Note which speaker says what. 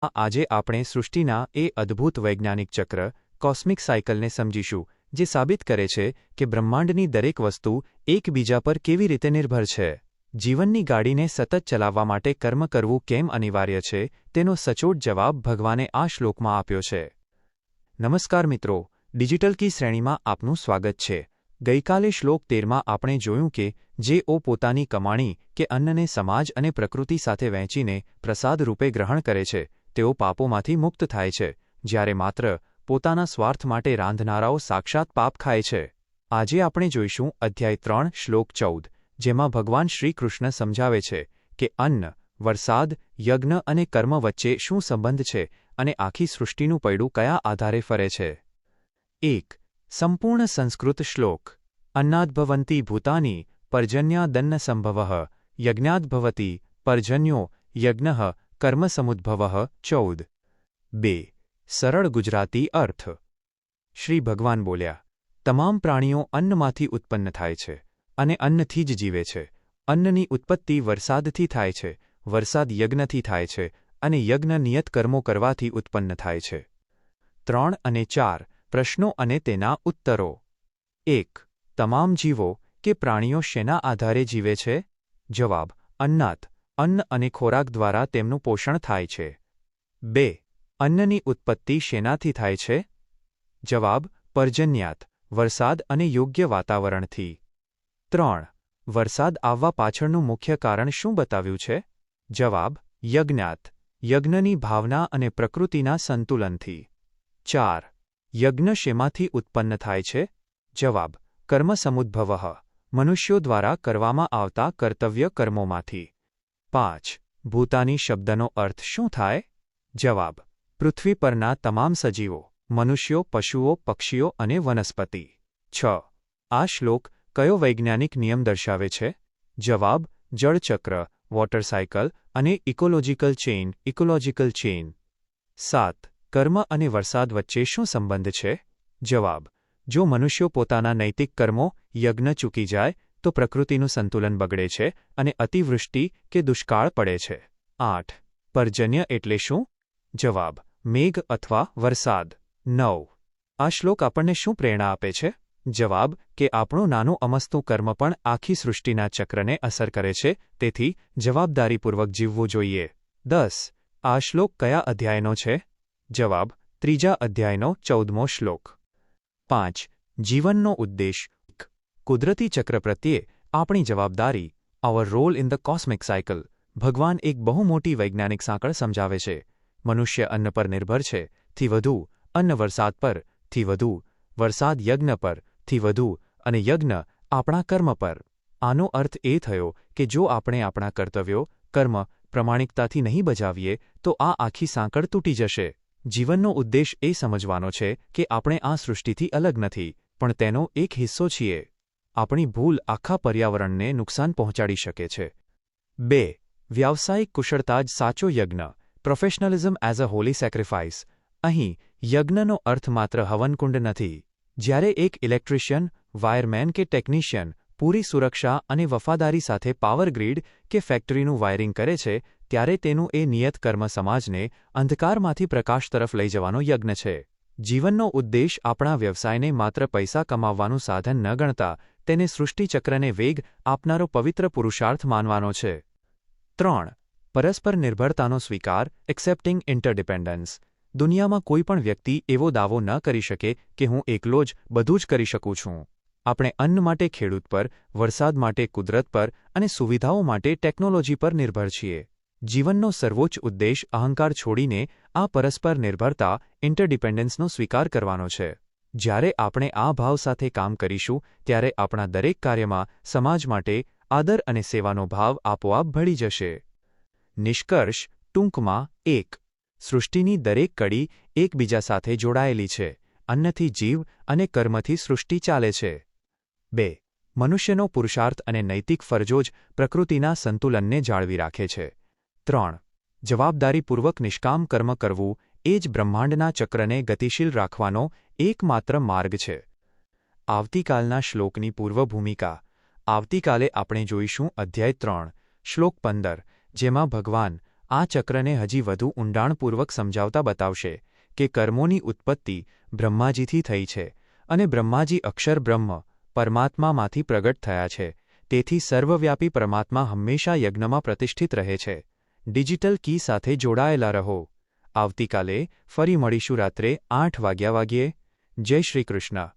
Speaker 1: આજે આપણે સૃષ્ટિના એ અદ્ભુત વૈજ્ઞાનિક ચક્ર કોસ્મિક સાયકલને સમજીશું, જે સાબિત કરે છે કે બ્રહ્માંડની દરેક વસ્તુ એકબીજા પર કેવી રીતે નિર્ભર છે. જીવનની ગાડીને સતત ચલાવવા માટે કર્મ કરવું કેમ અનિવાર્ય છે, તેનો સચોટ જવાબ ભગવાને આ શ્લોકમાં આપ્યો છે. નમસ્કાર મિત્રો, ડિજિટલ કી શ્રેણીમાં આપનું સ્વાગત છે. ગઈકાલે શ્લોક 13માં આપણે જોયું કે જેઓ પોતાની કમાણી કે અન્નને સમાજ અને પ્રકૃતિ સાથે વહેંચીને પ્રસાદ રૂપે ગ્રહણ કરે છે, તેઓ પાપોમાંથી મુક્ત થાય છે, જ્યારે માત્ર પોતાના સ્વાર્થ માટે રાંધનારાઓ સાક્ષાત પાપ ખાય છે. આજે આપણે જોઈશું અધ્યાય 3 શ્લોક 14, જેમાં ભગવાન શ્રી કૃષ્ણ સમજાવે છે કે અન્ન, વરસાદ, યજ્ઞ અને કર્મ વચ્ચે શું સંબંધ છે અને આખી સૃષ્ટિનું પૈડું કયા આધારે ફરે છે. 1. સંપૂર્ણ સંસ્કૃત શ્લોક. અન્નાદ્ભવન્તિ ભૂતાની પર્જન્યાદન્ન સંભવઃ યજ્ઞાદ્ભવતિ પર્જન્યો યજ્ઞઃ કર્મસમુદ્ભવઃ 14. 2. સરળ ગુજરાતી અર્થ. શ્રી ભગવાન બોલ્યા, તમામ પ્રાણીઓ અન્નમાંથી ઉત્પન્ન થાય છે અને અન્નથી જ જીવે છે. અન્નની ઉત્પત્તિ વરસાદથી થાય છે, વરસાદ યજ્ઞથી થાય છે અને યજ્ઞ નિયત કર્મો કરવાથી ઉત્પન્ન થાય છે. 3 અને 4 પ્રશ્નો અને તેના ઉત્તરો. 1. તમામ જીવો કે પ્રાણીઓ શેના આધારે જીવે છે? જવાબ: અન્નાત. અન્ન અને ખોરાક દ્વારા તેમનું પોષણ થાય છે. 2. અન્નની ઉત્પત્તિ શેનાથી થાય છે? જવાબ: પર્જન્યાત. વરસાદ અને યોગ્ય વાતાવરણથી. 3. વરસાદ આવવા પાછળનું મુખ્ય કારણ શું બતાવ્યું છે? જવાબ: યજ્ઞાત. યજ્ઞની ભાવના અને પ્રકૃતિના સંતુલનથી. 4. યજ્ઞ શેમાંથી ઉત્પન્ન થાય છે? જવાબ: કર્મસમુદ્ભવઃ. મનુષ્યો દ્વારા કરવામાં આવતા કર્તવ્ય કર્મોમાંથી. 5. ભૂતાની શબ્દનો અર્થ શું થાય? જવાબ: પૃથ્વી પરના તમામ સજીવો, મનુષ્યો, પશુઓ, પક્ષીઓ અને વનસ્પતિ. 6. આ શ્લોક કયો વૈજ્ઞાનિક નિયમ દર્શાવે છે? જવાબ: જળચક્ર, વોટર સાયકલ અને ઇકોલોજીકલ ચેઇન. 7. કર્મ અને વરસાદ વચ્ચે શું સંબંધ છે? જવાબ: જો મનુષ્યો પોતાના નૈતિક કર્મો, યજ્ઞ ચૂકી જાય તો પ્રકૃતિનું સંતુલન બગડે છે અને અતિવૃષ્ટિ કે દુષ્કાળ પડે છે. 8. પર્જન્ય એટલે શું? જવાબ: મેઘ અથવા વરસાદ. 9. આ શ્લોક આપણને શું પ્રેરણા આપે છે? જવાબ: કે આપણું નાનું અમસ્તું કર્મ પણ આખી સૃષ્ટિના ચક્રને અસર કરે છે, તેથી જવાબદારીપૂર્વક જીવવું જોઈએ. 10. આ શ્લોક કયા અધ્યાયનો છે? જવાબ: 3જા અધ્યાયનો 14મો શ્લોક. 5. જીવનનો ઉદ્દેશ. કુદરતી ચક્ર પ્રત્યે આપણી જવાબદારી. Our role in the cosmic cycle. ભગવાન એક બહુ મોટી વૈજ્ઞાનિક સાંકળ સમજાવે છે. મનુષ્ય અન્ન પર નિર્ભર છે, થી વધુ અન્ન વરસાદ પર, થી વધુ વરસાદ યજ્ઞ પર, થી વધુ અને યજ્ઞ આપણા કર્મ પર. આનો અર્થ એ થયો કે જો આપણે આપણા કર્તવ્યો, કર્મ પ્રમાણિકતાથી નહીં બજાવીએ તો આ આખી સાંકળ તૂટી જશે. જીવનનો ઉદ્દેશ એ સમજવાનો છે કે આપણે આ સૃષ્ટિથી અલગ નથી, પણ તેનો એક હિસ્સો છીએ. આપણી ભૂલ આખા પર્યાવરણને નુકસાન પહોંચાડી શકે છે. 2. વ્યાવસાયિક કુશળતા જ સાચો યજ્ઞ. Professionalism as a Holi sacrifice. અહીં યજ્ઞનો અર્થ માત્ર હવનકુંડ નથી. જ્યારે એક ઇલેક્ટ્રિશિયન, વાયરમેન કે ટેકનિશિયન પૂરી સુરક્ષા અને વફાદારી સાથે પાવર ગ્રીડ કે ફેક્ટરીનું વાયરિંગ કરે છે, ત્યારે તેનું એ નિયત કર્મ સમાજને અંધકારમાંથી પ્રકાશ તરફ લઈ જવાનો યજ્ઞ છે. જીવનનો ઉદ્દેશ આપણા વ્યવસાયને માત્ર પૈસા કમાવવાનું સાધન ન ગણતા તેને સૃષ્ટિચક્રને વેગ આપનારો પવિત્ર પુરુષાર્થ માનવાનો છે. 3. પરસ્પર નિર્ભરતાનો સ્વીકાર. એક્સેપ્ટિંગ ઇન્ટરડિપેન્ડન્સ. દુનિયામાં કોઈ પણ વ્યક્તિ એવો દાવો ન કરી શકે કે હું એકલો જ બધું જ કરી શકું છું. આપણે અન્ન માટે ખેડૂત પર, વરસાદ માટે કુદરત પર અને સુવિધાઓ માટે ટેકનોલોજી પર નિર્ભર છીએ. જીવનનો સર્વોચ્ચ ઉદ્દેશ અહંકાર છોડીને આ પરસ્પર નિર્ભરતા, ઇન્ટરડિપેન્ડન્સનો સ્વીકાર કરવાનો છે. જ્યારે આપણે આ ભાવ સાથે કામ કરીશું, ત્યારે આપણા દરેક કાર્યમાં સમાજ માટે આદર અને સેવાનો ભાવ આપોઆપ ભળી જશે. નિષ્કર્ષ. ટૂંકમાં. 1. સૃષ્ટિની દરેક કડી એકબીજા સાથે જોડાયેલી છે. અન્નથી જીવ અને કર્મથી સૃષ્ટિ ચાલે છે. 2. મનુષ્યનો પુરુષાર્થ અને નૈતિક ફરજો જ પ્રકૃતિના સંતુલનને જાળવી રાખે છે. 3. જવાબદારીપૂર્વક નિષ્કામ કર્મ કરવું એ જ બ્રહ્માંડના ચક્રને ગતિશીલ રાખવાનો એકમાત્ર માર્ગ છે. આવતીકાલના શ્લોકની પૂર્વભૂમિકા. આવતીકાલે આપણે જોઈશું અધ્યાય 3 શ્લોક 15, જેમાં ભગવાન આ ચક્રને હજી વધુ ઊંડાણપૂર્વક સમજાવતા બતાવશે કે કર્મોની ઉત્પત્તિ બ્રહ્માજીથી થઈ છે અને બ્રહ્માજી અક્ષર બ્રહ્મ પરમાત્મામાંથી પ્રગટ થયા છે, તેથી સર્વવ્યાપી પરમાત્મા હંમેશા યજ્ઞમાં પ્રતિષ્ઠિત રહે છે. ડિજિટલ કી સાથે જોડાયેલા રહો. આવતીકાલે ફરી મળીશું રાત્રે 8 વાગ્યે. જય શ્રી કૃષ્ણ.